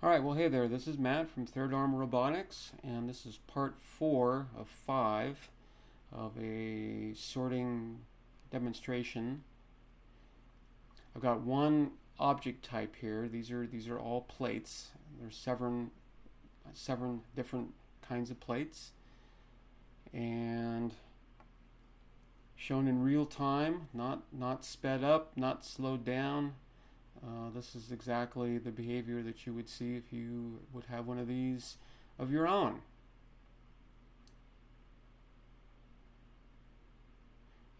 Alright, well, hey there, this is Matt from Third Arm Robotics, and this is part 4 of 5 of a sorting demonstration. I've got one object type here. These are all plates. There's seven different kinds of plates, and shown in real time, not sped up, not slowed down. This is exactly the behavior that you would see if you would have one of these of your own.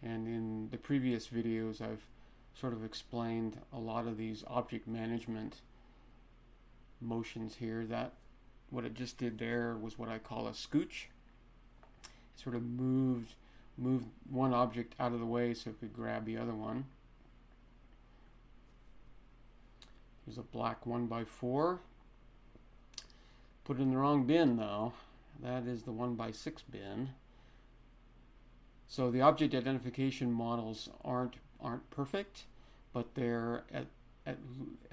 And in the previous videos, I've sort of explained a lot of these object management motions here. That what it just did there was what I call a scooch. It sort of moved one object out of the way so it could grab the other one. There's a black 1x4. Put it in the wrong bin though. That is the 1x6 bin. So the object identification models aren't perfect, but they're at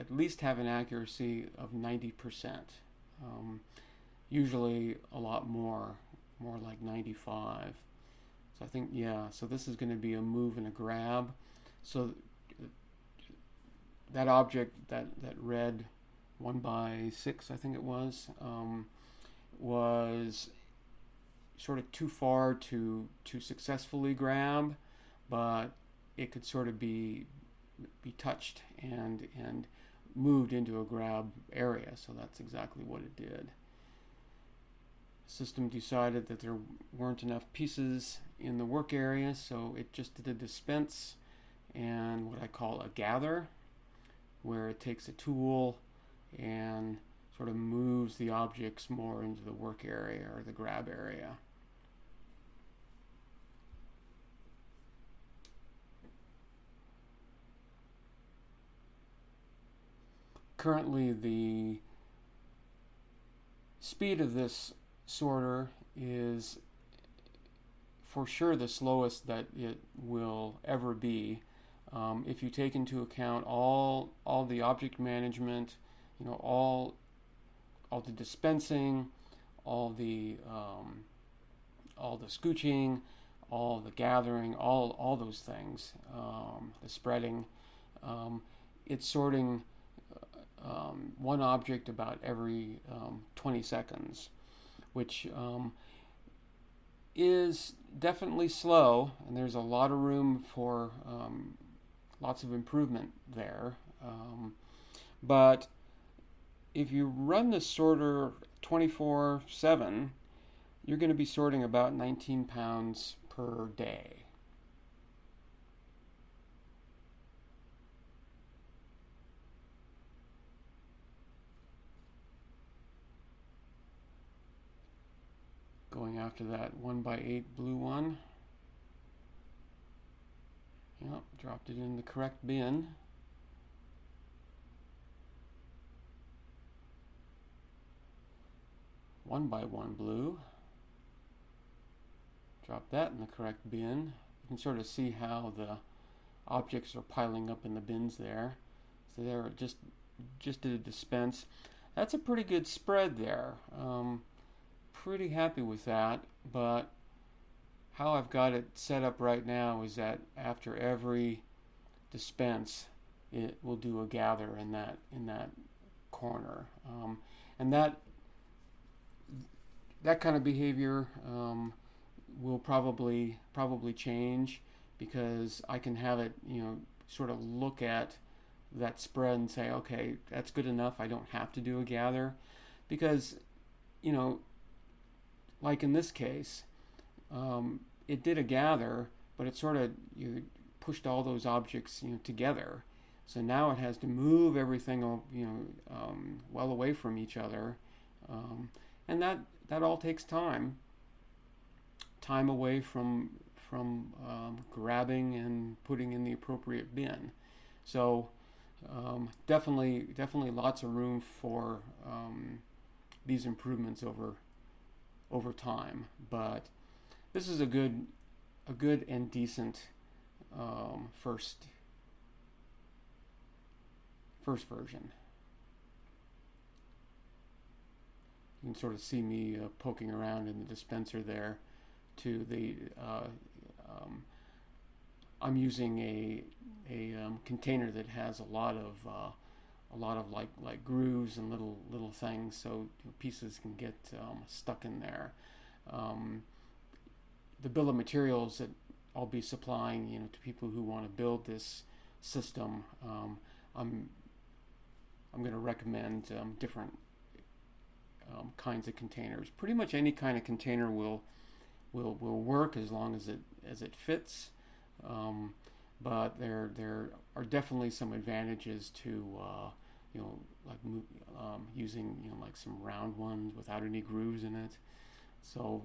least have an accuracy of 90%. Usually a lot more like 95. So I think, yeah, so this is going to be a move and a grab. So that object, that red 1x6, I think it was sort of too far to successfully grab, but it could sort of be touched and moved into a grab area. So that's exactly what it did. The system decided that there weren't enough pieces in the work area, so it just did a dispense and what I call a gather, where it takes a tool and sort of moves the objects more into the work area or the grab area. Currently, the speed of this sorter is for sure the slowest that it will ever be. If you take into account all the object management, all the dispensing, all the scooching, all the gathering, all those things, the spreading, it's sorting one object about every 20 seconds, which is definitely slow, and there's a lot of room for lots of improvement there. But if you run the sorter 24/7, you're going to be sorting about 19 pounds per day. Going after that 1x8 blue one. Yep, dropped it in the correct bin. One by one blue. Drop that in the correct bin. You can sort of see how the objects are piling up in the bins there. So there, just did a dispense. That's a pretty good spread there. Pretty happy with that, but how I've got it set up right now is that after every dispense, it will do a gather in that corner, and that kind of behavior will probably change, because I can have it, sort of look at that spread and say, okay, that's good enough. I don't have to do a gather, because like in this case, it did a gather, but it sort of pushed all those objects together. So now it has to move everything well away from each other, and that all takes time away from grabbing and putting in the appropriate bin. So definitely lots of room for these improvements over time, but this is a good and decent first version. you can sort of see me poking around in the dispenser there to the I'm using a container that has a lot of like grooves and little things, so pieces can get stuck in there. The bill of materials that I'll be supplying, to people who want to build this system, I'm going to recommend different kinds of containers. Pretty much any kind of container will work as long as it fits. But there are definitely some advantages to using like some round ones without any grooves in it. So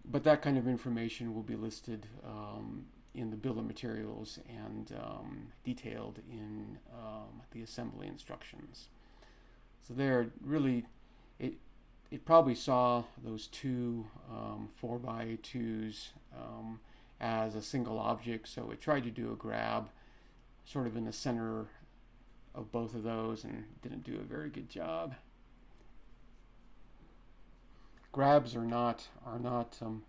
but that kind of information will be listed in the bill of materials and detailed in the assembly instructions. So there, really, it probably saw those two 4x2s as a single object, so it tried to do a grab sort of in the center of both of those and didn't do a very good job. Grabs are not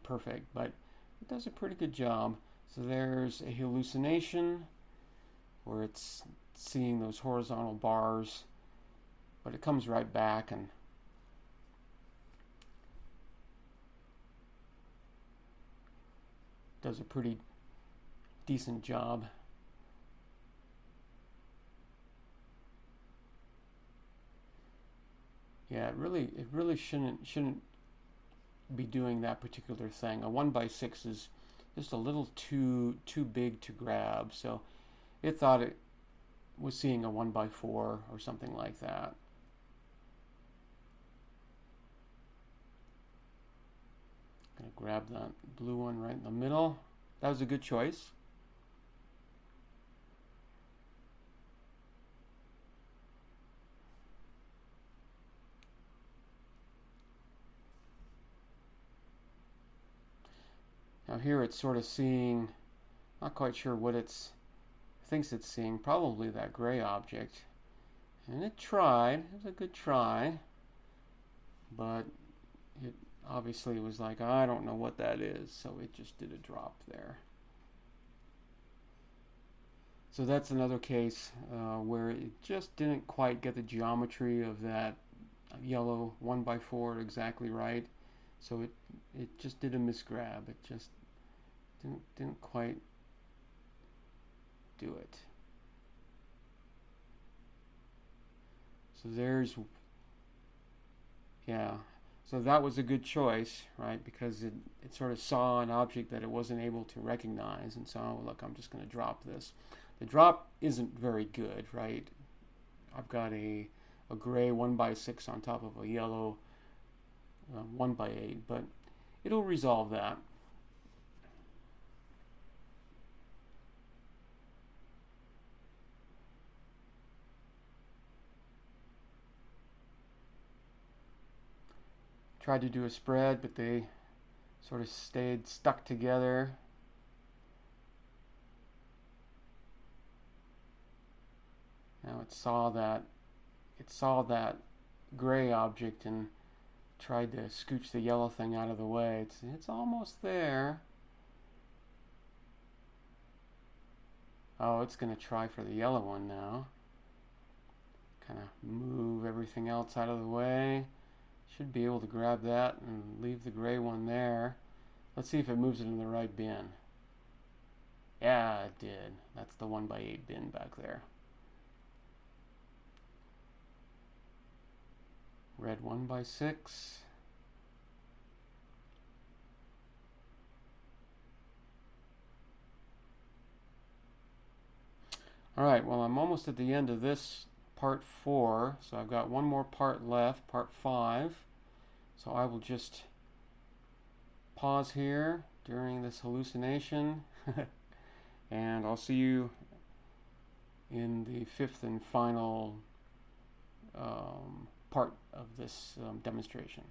perfect, but it does a pretty good job. So there's a hallucination where it's seeing those horizontal bars, but it comes right back and does a pretty decent job. Yeah, it really shouldn't be doing that particular thing. A 1x6 is just a little too big to grab, so it thought it was seeing a 1x4 or something like that. Gonna grab that blue one right in the middle. That was a good choice. Now here it's sort of seeing, not quite sure what thinks it's seeing, probably that gray object. And it tried, it was a good try, but it obviously was like, I don't know what that is, so it just did a drop there. So that's another case where it just didn't quite get the geometry of that yellow 1x4 exactly right. So it just did a misgrab. It just didn't quite do it. So there's, yeah. So that was a good choice, right? Because it sort of saw an object that it wasn't able to recognize, and so, oh, look, I'm just going to drop this. The drop isn't very good, right? I've got a gray 1x6 on top of a yellow 1x8, but it'll resolve that. Tried to do a spread, but they sort of stayed stuck together. Now it saw that gray object and tried to scooch the yellow thing out of the way. It's almost there. Oh, it's going to try for the yellow one now. Kind of move everything else out of the way. Should be able to grab that and leave the gray one there. Let's see if it moves it in the right bin. Yeah, it did. That's the 1x8 bin back there. Red 1x6. Alright, well, I'm almost at the end of this part 4, so I've got one more part left, part 5. So I will just pause here during this hallucination and I'll see you in the 5th and final part of this demonstration.